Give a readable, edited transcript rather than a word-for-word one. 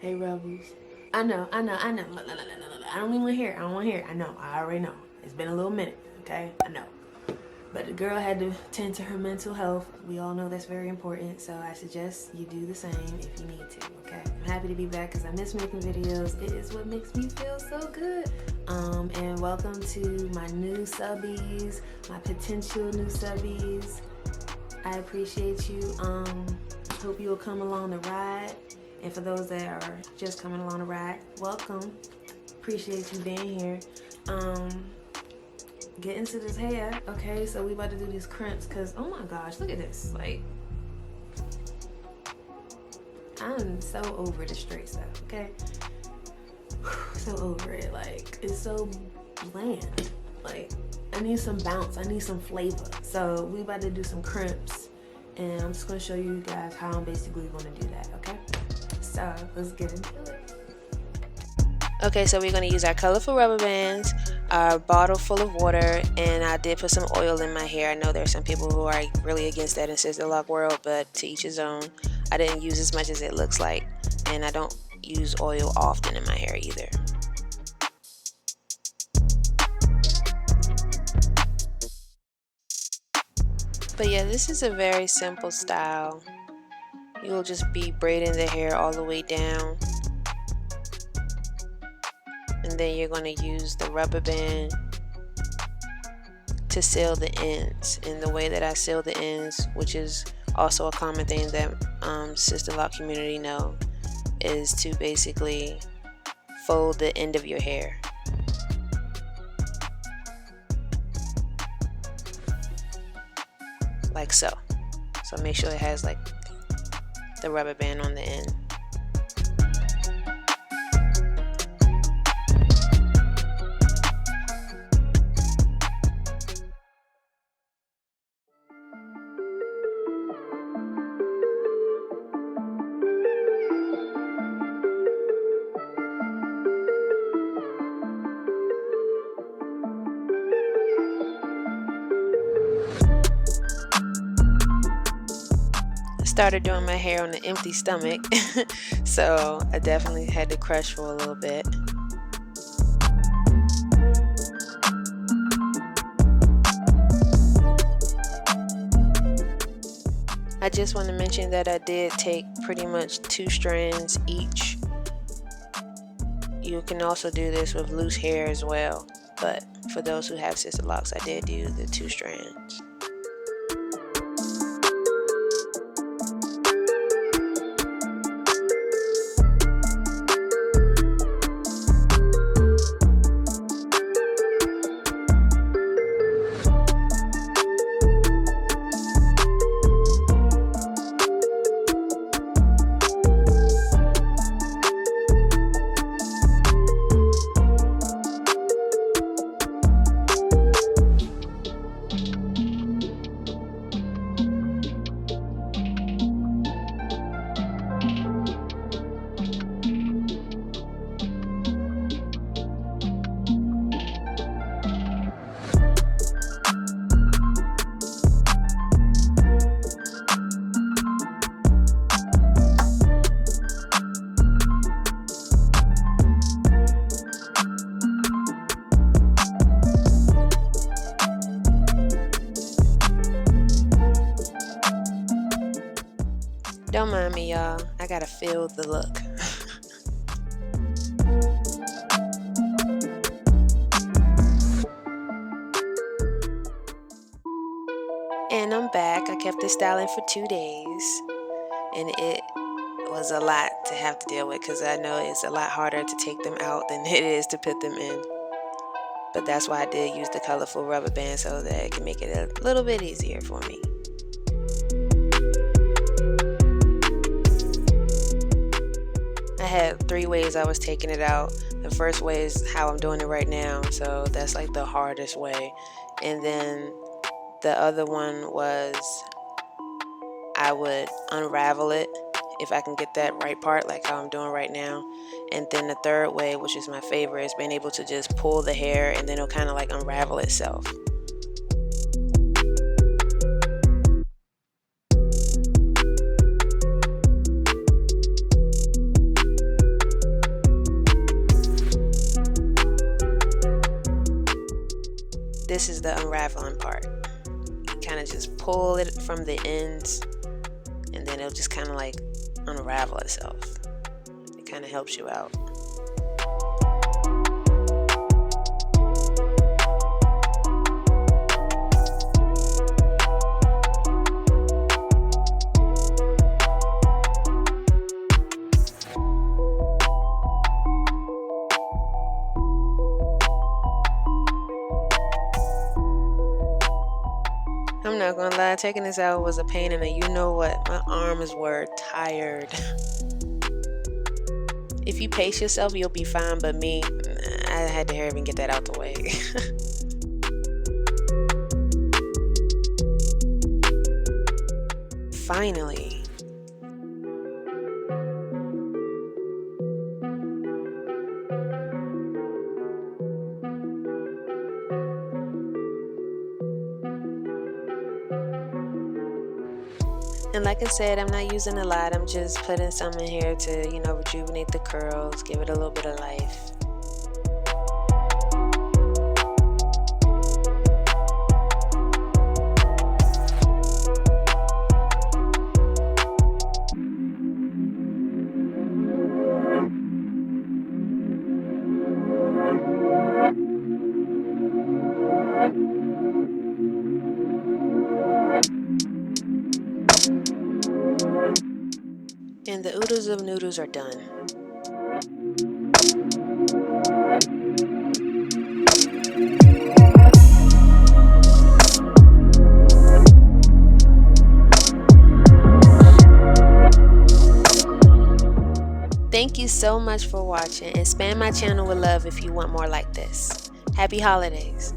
Hey Rebels. I know. Look. I don't even want to hear it. I don't want to hear it. I know. I already know. It's been a little minute, okay? I know. But the girl had to tend to her mental health. We all know that's very important, so I suggest you do the same if you need to, okay? I'm happy to be back because I miss making videos. It is what makes me feel so good. And welcome to my new subbies, my potential new subbies. I appreciate you. Hope you'll come along the ride. And for those that are just coming along the ride, welcome. Appreciate you being here. Get into this hair, okay? So we about to do these crimps because, oh my gosh, look at this. Like, I'm so over the straight stuff, okay? So over it. Like, it's so bland. Like, I need some bounce. I need some flavor. So we about to do some crimps. And I'm just going to show you guys how I'm basically going to do that, okay? So let's get into it. Okay, so we're going to use our colorful rubber bands, our bottle full of water, and I did put some oil in my hair. I know there are some people who are really against that in Sister Lock world, but to each his own. I didn't use as much as it looks like, and I don't use oil often in my hair either. But yeah, this is a very simple style. You'll just be braiding the hair all the way down. And then you're going to use the rubber band to seal the ends. And the way that I seal the ends, which is also a common thing that Sister Lock community know, is to basically fold the end of your hair. Like so. So make sure it has like the rubber band on the end. Started doing my hair on an empty stomach, so I definitely had to crush for a little bit. I just want to mention that I did take pretty much 2 strands each. You can also do this with loose hair as well, but for those who have sister locks, I did do the 2 strands. Don't mind me, y'all. I gotta feel the look. And I'm back. I kept this styling for 2 days. And it was a lot to have to deal with because I know it's a lot harder to take them out than it is to put them in. But that's why I did use the colorful rubber band so that it can make it a little bit easier for me. I had 3 ways I was taking it out. The first way is how I'm doing it right now, so that's like the hardest way. And then the other one was I would unravel it if I can get that right part, like how I'm doing right now. And then the third way, which is my favorite, is being able to just pull the hair and then it'll kind of like unravel itself. this is the unraveling part. You kind of just pull it from the ends, and then it'll just kind of like unravel itself. It kind of helps you out. I'm not gonna lie, taking this out was a pain in the you know what. My arms were tired. If you pace yourself, you'll be fine, but me, I had to hurry and get that out the way. Finally. And like I said, I'm not using a lot. I'm just putting some in here to, rejuvenate the curls, give it a little bit of life. And the oodles of noodles are done. Thank you so much for watching, and spam my channel with love if you want more like this. Happy holidays.